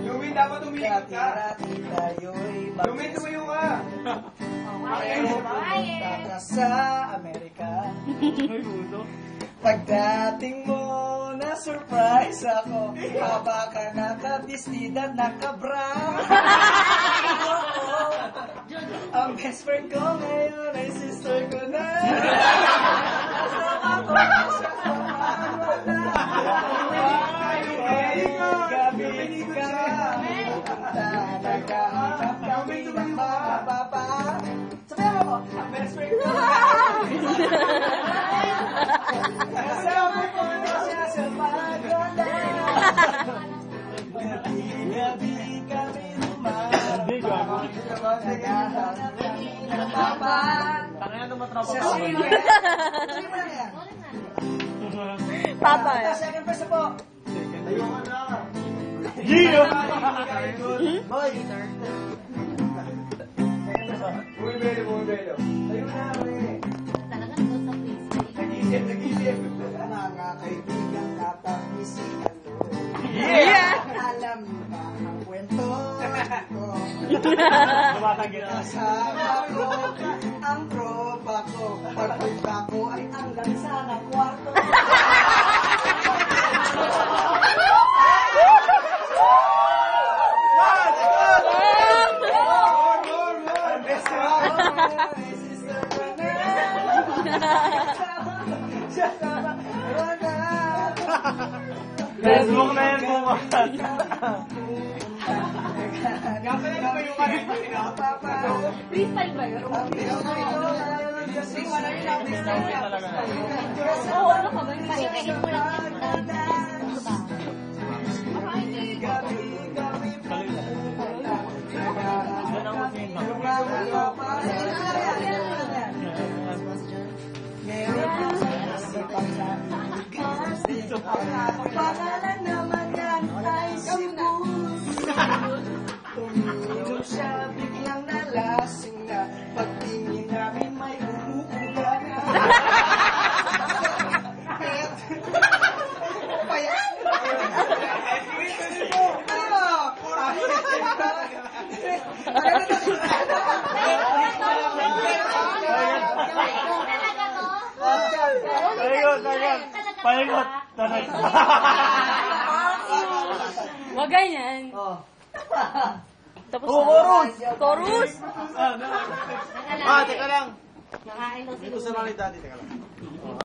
Lumin, dapat umiikot ka. Lumin, tumayo ka. Punta sa Amerika. Pagdating mo, na-surprise ako. Haba ka nakabistida, nakabra. Ang best friend ko ngayon ay sister ko na. Gabi ka. Nagkahanap kami ng mababa. Sabihan mo, ang best friend ko. Kasama ko na siya sa pagoda. Gabi kami lumarapang. Naghahanap kami ng mababa. Sa silhouette. Sige mo lang yan. Papa. Second person po. Tayo ka na. Boy. Bumibelo. Tayo na, boy. Nag-isip. Mga kaibigan katapisikan mo. Yeah! Alam mo ba ang kwento ko? Kasama ko ang tropa ko. Pagpunta ko ay hanggang sa kwarto. Facebook na yan bukas. Kapag ano ba yung Freestyle ba yun? talaga. Oo, ano ka ba? Pakikain mo lang yan. Pangalan naman yan ay si Bus. Uminom siya, biglang nalasing na. Pagtingin namin may umuuga na. Palingot. Wag ganyan. Oh. Tapos Chorus! Chorus! Teka lang. Nakain daw Ito sa mga ni daddy, teka lang.